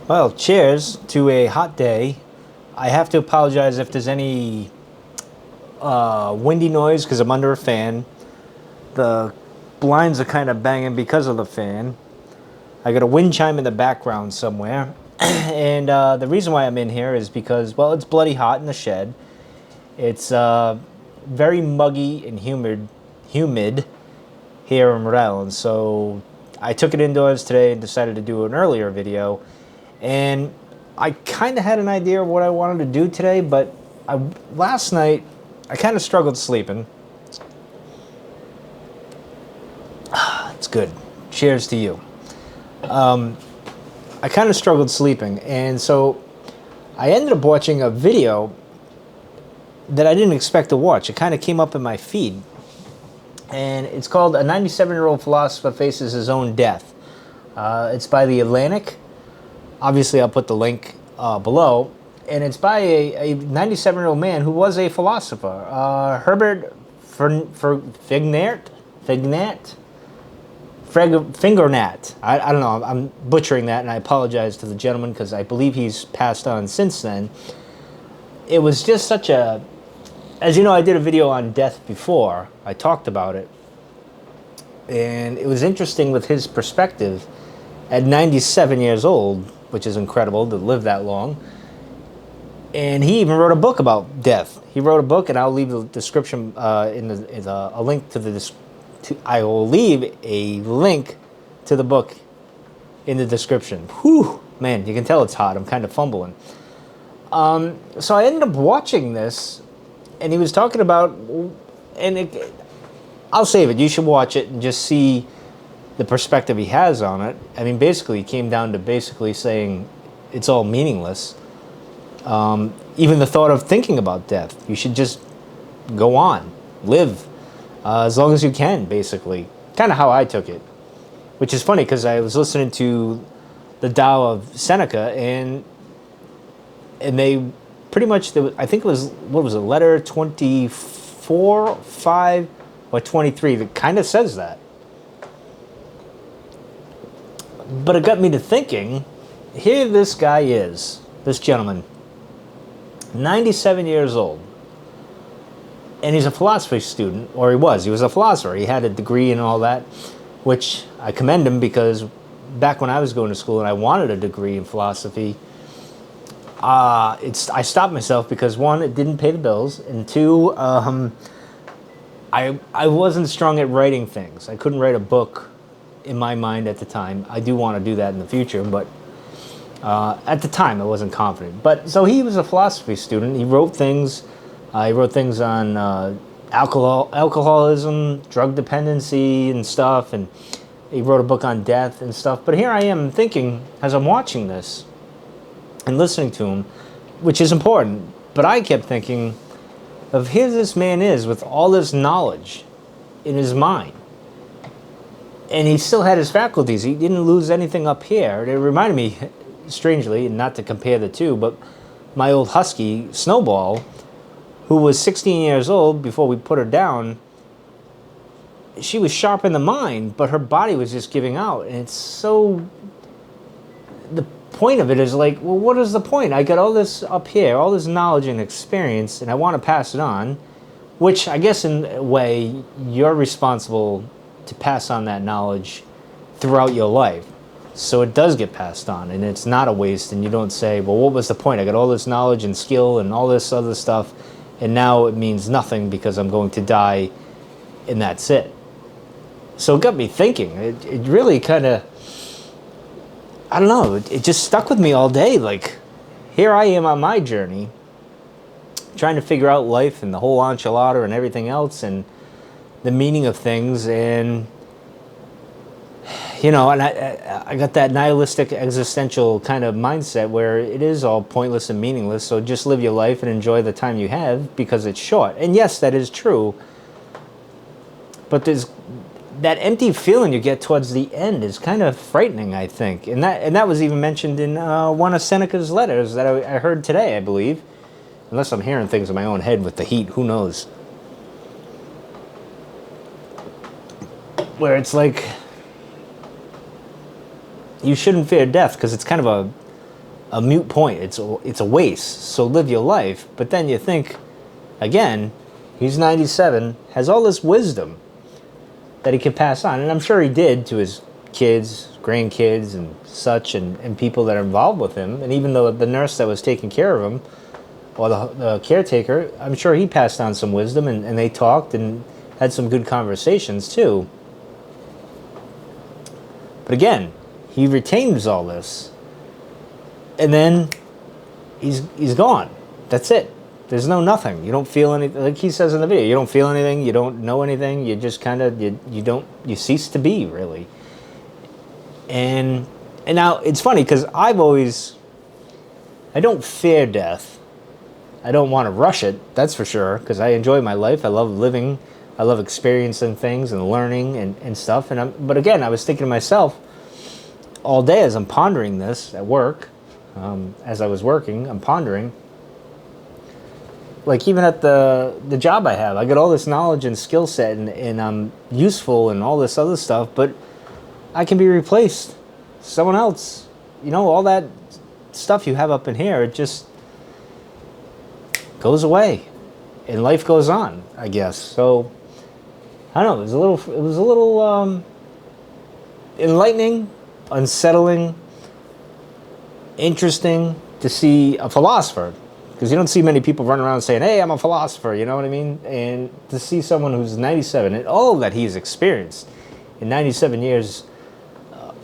Well, cheers to a hot day. I have to apologize if there's any windy noise because I'm under a fan. The blinds are kind of banging because of the fan. I got a wind chime in the background somewhere. And the reason why I'm in here is because, well, it's bloody hot in the shed. It's very muggy and humid here in Rhode Island. So I took it indoors today and decided to do an earlier video. And I kind of had an idea of what I wanted to do today, but last night I kind of struggled sleeping. It's good. Cheers to you. I kind of struggled sleeping, and so I ended up watching a video that I didn't expect to watch. It kind of came up in my feed, and it's called "A 97-Year-Old Philosopher Faces His Own Death." It's by The Atlantic. Obviously, I'll put the link below. And it's by a 97-year-old man who was a philosopher. Herbert Fingarette? Fingarette. I don't know. I'm butchering that, and I apologize to the gentleman because I believe he's passed on since then. It was just such a... As you know, I did a video on death before. I talked about it. And it was interesting with his perspective at 97 years old, which is incredible to live that long. And he even wrote a book about death. He wrote a book, and I'll leave the description a link to the. I will leave a link to the book in the description. Whew, man, you can tell it's hot. I'm kind of fumbling. So I ended up watching this, and he was talking about, I'll save it. You should watch it and just see the perspective he has on it. I mean, basically, he came down to basically saying it's all meaningless. Even the thought of thinking about death. You should just go on, live, as long as you can, basically. Kind of how I took it. Which is funny, because I was listening to the Tao of Seneca, and they pretty much, I think it was, what was it, letter 24, 5, or 23, that kind of says that. But it got me to thinking, here this guy is, this gentleman, 97 years old, and he's a philosophy student, or he was a philosopher. He had a degree and all that, which I commend him, because back when I was going to school and I wanted a degree in philosophy, I stopped myself because, one, it didn't pay the bills, and two, I wasn't strong at writing things. I couldn't write a book in my mind at the time. I do want to do that in the future, but at the time I wasn't confident. But so he was a philosophy student. He wrote things. He wrote things on alcoholism, drug dependency, and stuff. And he wrote a book on death and stuff. But here I am thinking, as I'm watching this and listening to him, which is important. But I kept thinking of, here this man is with all this knowledge in his mind. And he still had his faculties. He didn't lose anything up here. It reminded me, strangely, and not to compare the two, but my old husky, Snowball, who was 16 years old before we put her down. She was sharp in the mind, but her body was just giving out. And it's so... The point of it is like, well, what is the point? I got all this up here, all this knowledge and experience, and I want to pass it on, which I guess in a way, you're responsible to pass on that knowledge throughout your life. So it does get passed on, and it's not a waste, and you don't say, well, what was the point? I got all this knowledge and skill and all this other stuff, and now it means nothing because I'm going to die, and that's it. So it got me thinking. It really kind of, I don't know, it just stuck with me all day. Like, here I am on my journey, trying to figure out life and the whole enchilada and everything else, and the meaning of things, and you know, and I got that nihilistic existential kind of mindset where it is all pointless and meaningless, so just live your life and enjoy the time you have because it's short. And yes, that is true, but there's that empty feeling you get towards the end is kind of frightening, I think. And that was even mentioned in one of Seneca's letters that I heard today, I believe. Unless I'm hearing things in my own head with the heat, who knows? Where it's like, you shouldn't fear death because it's kind of a moot point. It's a waste. So live your life. But then you think, again, he's 97, has all this wisdom that he could pass on. And I'm sure he did to his kids, grandkids, and such, and people that are involved with him. And even though the nurse that was taking care of him, or the caretaker, I'm sure he passed on some wisdom, and they talked and had some good conversations too. But again, he retains all this, and then he's gone. That's it. There's no nothing. You don't feel anything. Like he says in the video, you don't feel anything. You don't know anything. You just kind of you cease to be, really. And now it's funny because I don't fear death. I don't want to rush it, that's for sure, because I enjoy my life. I love living. I love experiencing things and learning and stuff. But again, I was thinking to myself all day as I'm pondering this at work, as I was working, I'm pondering. Like even at the job I have, I got all this knowledge and skill set, and I'm useful and all this other stuff, but I can be replaced. Someone else. You know, all that stuff you have up in here, it just goes away, and life goes on, I guess. So I don't know. It was a little enlightening, unsettling, interesting to see a philosopher, because you don't see many people running around saying, "Hey, I'm a philosopher." You know what I mean? And to see someone who's 97 and all that he's experienced in 97 years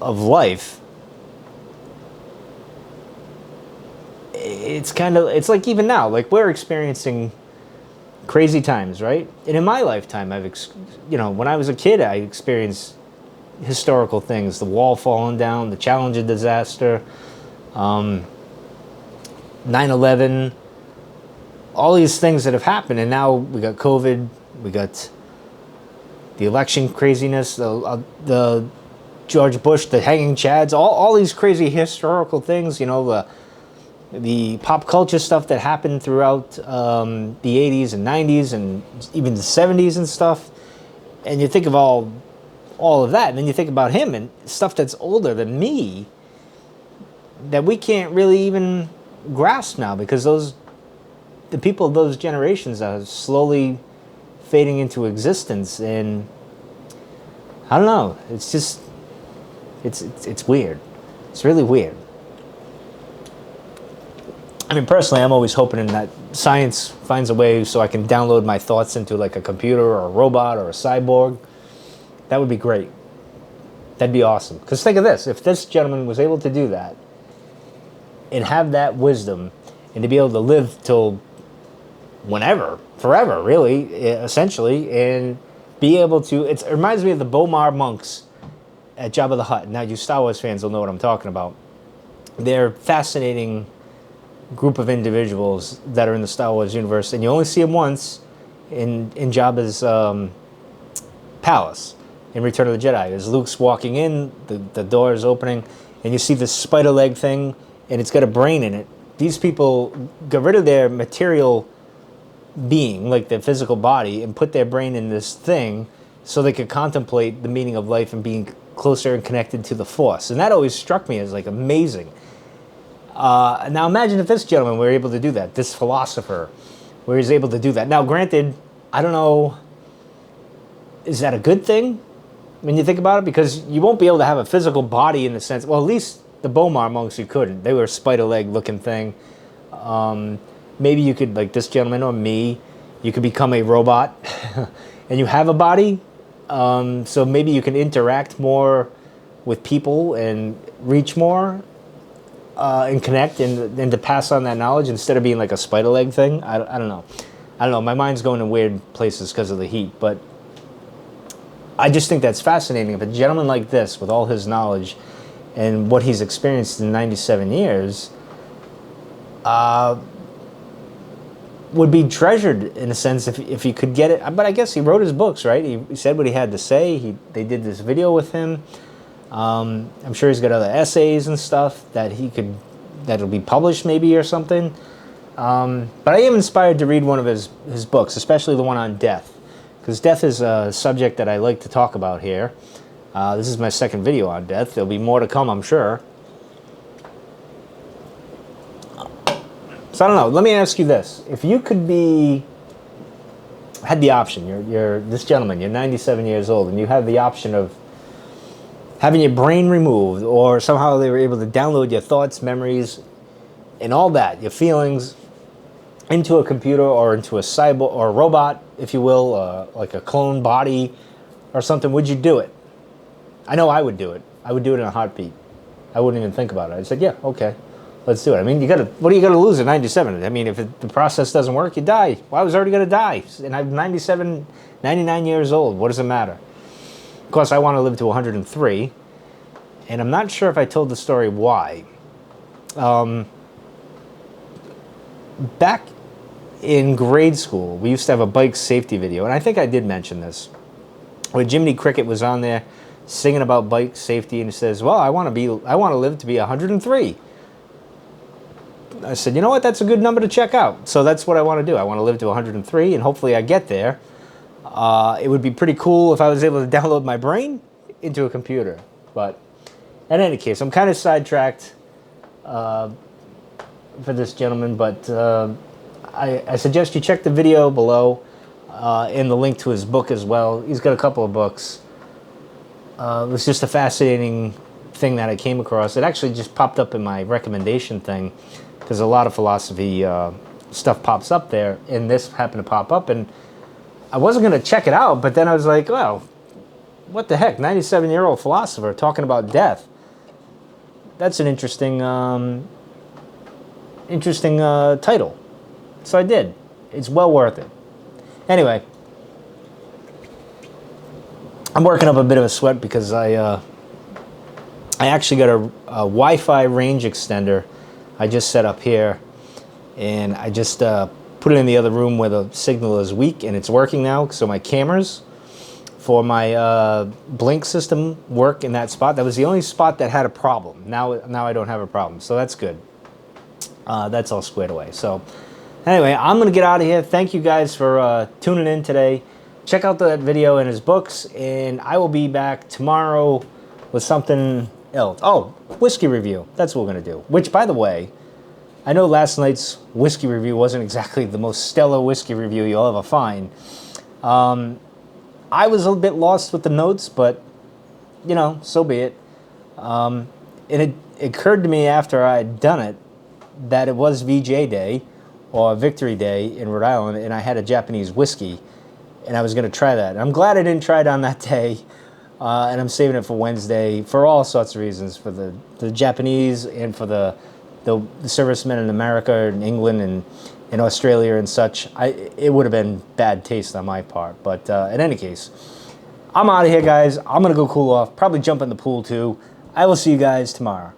of life. It's like even now, like we're experiencing crazy times, right? And in my lifetime, when I was a kid, I experienced historical things, the wall falling down, the Challenger disaster, 9/11, all these things that have happened. And now we got COVID, we got the election craziness, the George Bush, the hanging chads, all these crazy historical things, the pop culture stuff that happened throughout the 80s and 90s and even the 70s and stuff. And you think of all of that, and then you think about him and stuff that's older than me that we can't really even grasp now, because the people of those generations are slowly fading into existence. And I don't know, it's just it's weird. It's really weird. I mean, personally, I'm always hoping that science finds a way so I can download my thoughts into like a computer or a robot or a cyborg. That would be great. That'd be awesome. Because think of this. If this gentleman was able to do that and have that wisdom and to be able to live till whenever, forever, really, essentially, and be able to... It reminds me of the Bomar monks at Jabba the Hutt. Now, you Star Wars fans will know what I'm talking about. They're fascinating group of individuals that are in the Star Wars universe, and you only see them once in Jabba's palace in Return of the Jedi. As Luke's walking in, the door is opening, and you see this spider leg thing, and it's got a brain in it. These people got rid of their material being, like their physical body, and put their brain in this thing so they could contemplate the meaning of life and being closer and connected to the Force. And that always struck me as like amazing. Now imagine if this gentleman were able to do that, this philosopher, where he's able to do that. Now granted, I don't know, is that a good thing when you think about it? Because you won't be able to have a physical body in the sense, well, at least the Bomar monks you couldn't. They were a spider leg looking thing. Maybe you could, like this gentleman or me, you could become a robot and you have a body. So maybe you can interact more with people and reach more. And connect and to pass on that knowledge instead of being like a spider leg thing. I don't know. My mind's going to weird places because of the heat, but I just think that's fascinating. If a gentleman like this, with all his knowledge and what he's experienced in 97 years, would be treasured in a sense if he could get it. But I guess he wrote his books, right? He said what he had to say. They did this video with him. I'm sure he's got other essays and stuff that'll be published maybe or something. But I am inspired to read one of his books, especially the one on death, because death is a subject that I like to talk about here. This is my second video on death. There'll be more to come, I'm sure. So I don't know. Let me ask you this: if you could be had the option, you're this gentleman, you're 97 years old, and you have the option of having your brain removed, or somehow they were able to download your thoughts, memories, and all that, your feelings, into a computer or into a cyborg or a robot, if you will, like a clone body or something, would you do it? I know I would do it. I would do it in a heartbeat. I wouldn't even think about it. I said, yeah, okay, let's do it. I mean, what do you got to lose at 97? I mean, if the process doesn't work, you die. Well, I was already going to die, and I'm 97, 99 years old. What does it matter? Of course, I want to live to 103, and I'm not sure if I told the story why. Back in grade school, we used to have a bike safety video, and I think I did mention this, where Jiminy Cricket was on there singing about bike safety, and he says, well, I want to live to be 103. I said, you know what, that's a good number to check out. So that's what I want to do. I want to live to 103, and hopefully I get there. It would be pretty cool if I was able to download my brain into a computer. But in any case, I'm kind of sidetracked for this gentleman, but I suggest you check the video below and the link to his book as well. He's got a couple of books. It was just a fascinating thing that I came across. It actually just popped up in my recommendation thing, because a lot of philosophy stuff pops up there, and this happened to pop up, and I wasn't going to check it out, but then I was like, well, what the heck, 97-year-old philosopher talking about death. That's an interesting title. So I did. It's well worth it. Anyway, I'm working up a bit of a sweat because I actually got a Wi-Fi range extender I just set up here, and I just put it in the other room where the signal is weak, and it's working now. So my cameras for my blink system work in that spot. That was the only spot that had a problem. Now I don't have a problem, so that's good. That's all squared away. So anyway, I'm going to get out of here. Thank you guys for tuning in today. Check out that video and his books, and I will be back tomorrow with something else. Oh, whiskey review. That's what we're going to do. Which, by the way, I know last night's whiskey review wasn't exactly the most stellar whiskey review you'll ever find. I was a little bit lost with the notes, but, you know, so be it. And it occurred to me after I had done it that it was VJ Day, or Victory Day in Rhode Island, and I had a Japanese whiskey, and I was going to try that. And I'm glad I didn't try it on that day, and I'm saving it for Wednesday for all sorts of reasons, for the Japanese and for the servicemen in America and England and in Australia and such. It would have been bad taste on my part. But in any case, I'm out of here, guys. I'm going to go cool off, probably jump in the pool too. I will see you guys tomorrow.